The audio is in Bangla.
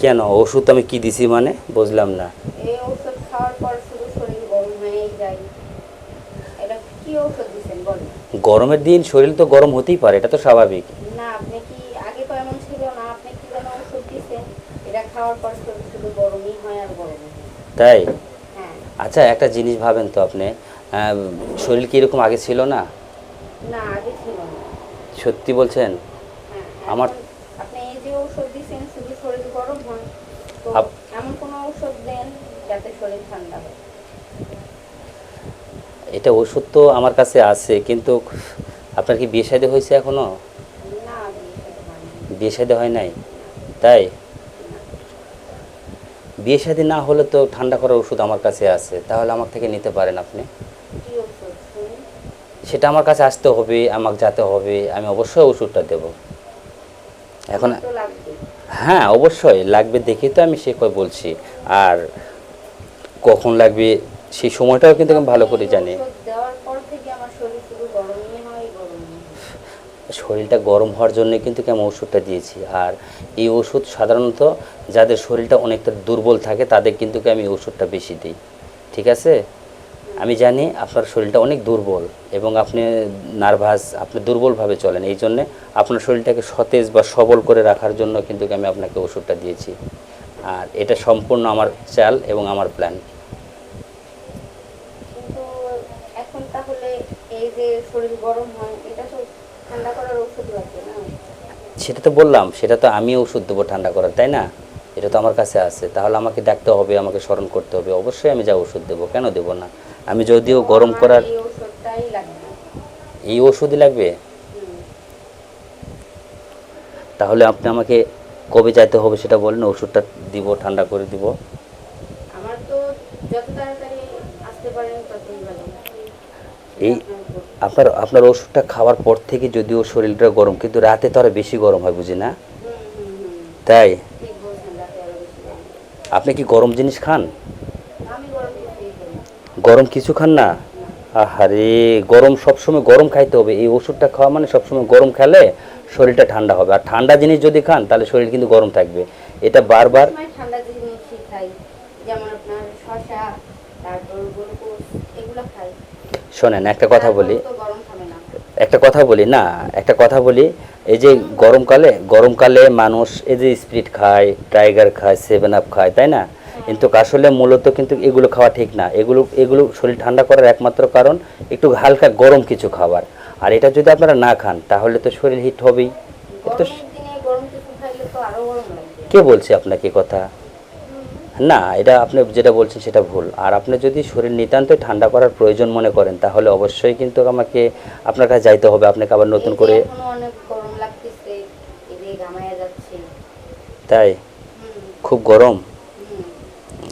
কেন ওষুধ আমি কি দিছি মানে বুঝলাম না। এই ওষুধ খাওয়ার পর শুধু শরীর গরম হয়েই যায়। এটা কি ওষুধ দিচ্ছেন বলেন? গরমের দিন শরীর তো গরম হতেই পারে, এটা তো স্বাভাবিক। না, আপনি কি আগে তো এমন ছিল না, আপনি কি যেন ওষুধ দিচ্ছেন, এটা খাওয়ার পর শরীর শুধু গরমই হয় আর গরমই হয়। তাই? হ্যাঁ। আচ্ছা একটা জিনিস ভাবেন তো আপনি, শরীর কি এরকম আগে ছিল না? না, আগে ছিল না। সত্যি বলছেন? হ্যাঁ। আমার এখন আপনি এই যে ওষুধ দিচ্ছেন শুধু শরীর গরম হয়, তো এমন কোনো ওষুধ দেন যাতে শরীর ঠান্ডা হয়। এটা ওষুধ তো আমার কাছে আছে, কিন্তু আপনার কি বিয়ে শাদী হয়েছে এখনো? না, বিয়ে হয়নি। বিয়ে শাদী হয় নাই? না। তাই? না। বিয়ে শাদী না হলে তো ঠান্ডা করার ওষুধ আমার কাছে আছে, তাহলে আমার থেকে নিতে পারেন আপনি। কি ওষুধ শুনি? সেটা আমার কাছে আসতে হবে, আমাকে যেতে হবে, আমি অবশ্যই ওষুধটা দেব এখন। আমার তো লাগবে। হ্যাঁ অবশ্যই লাগবে, দেখি তো আমি সে কই বলছি। আর কখন লাগবে সেই সময়টাও কিন্তু আমি ভালো করে জানি। ওষুধ দেওয়ার পর থেকে আমার শরীর শুধু গরমই হয়, গরমই হয়। শরীরটা গরম হওয়ার জন্য কিন্তু আমি ওষুধটা দিয়েছি। আর এই ওষুধ সাধারণত যাদের শরীরটা অনেকটা দুর্বল থাকে তাদের কিন্তু আমি এই ওষুধটা বেশি দিই। ঠিক আছে? আমি জানি আপনার শরীরটা অনেক দুর্বল এবং আপনি নার্ভাস, আপনি দুর্বলভাবে চলেন, এই জন্যে আপনার শরীরটাকে সতেজ বা সবল করে রাখার জন্য কিন্তু আমি আপনাকে ওষুধটা দিয়েছি। আর এটা সম্পূর্ণ আমার চাল এবং আমার প্ল্যান। কিন্তু এখন তাহলে এই যে শরীর গরম হয়, এটা তো ঠান্ডা করার ওষুধ লাগবে না? সেটা তো বললাম, সেটা তো আমি ওষুধ দেবো ঠান্ডা করার, তাই না? এটা তো আমার কাছে আছে, তাহলে আমাকে ডাকতে হবে, আমাকে স্মরণ করতে হবে, অবশ্যই আমি যা ওষুধ দেবো, কেন দেবো না? আমি যদিও তো গরম আমার করার এই ওষুধটাই লাগবে। এই ওষুধই লাগবে। হুম। তাহলে আপনি আমাকে কবে যাইতে হবে সেটা বলেন, ওষুধটা দিব, ঠান্ডা করে দিব। আমার তো যত তাড়াতাড়ি আসতে পারেন ততই ভালো। এই এটা আপনার উপর। আপনার আপনার ওষুধটা খাওয়ার পর থেকে যদিও শরীরটা গরম, কিন্তু রাতে তো আরো বেশি গরম হয় বুঝি না? হুম, হুম, হুম। তাই? ঠিক বলছেন, রাতে আরো বেশি গরম। আপনি কি গরম জিনিস খান? আমি গরম কিছুই করি না। গরম কিছু খান না? না। আহারে, গরম সবসময় গরম খাইতে হবে। এই ওষুধটা খাওয়া মানে সবসময় গরম খেলে শরীরটা ঠান্ডা হবে। আর ঠান্ডা জিনিস যদি খান তাহলে শরীর কিন্তু গরম থাকবে। এটা বারবার। সবসময় ঠান্ডা জিনিসই খাই, যেমন আপনার শসা, তারপর গ্লুকোজ, এগুলো খাই। শোনেন একটা কথা বলি, তারপরেও তো গরম খাবে না। একটা কথা বলি। এই যে গরমকালে মানুষ এই যে স্প্রিট খায়, টাইগার খায়, সেভেন আপ খায়, তাই না? কিন্তু আসলে মূলত কিন্তু এগুলো খাওয়া ঠিক না। এগুলো এগুলো শরীর ঠান্ডা করার একমাত্র কারণ একটু হালকা গরম কিছু খাবার। আর এটা যদি আপনারা না খান তাহলে তো শরীর হিট হবেই। এটা তো গরমের দিনে গরম কিছু খাইলে তো আরো গরম লাগবে। কে বলছে আপনাকে এ কথা? না, এটা আপনি যেটা বলছেন সেটা ভুল। আর আপনি যদি শরীর নিতান্তই ঠান্ডা করার প্রয়োজন মনে করেন তাহলে অবশ্যই কিন্তু আমাকে আপনার কাছে যাইতে হবে, আপনাকে আবার এই নতুন যে করে। এখনো অনেক গরম লাগতেছে, এই যে ঘামায়া যাচ্ছে। তাই? হুম। খুব গরম?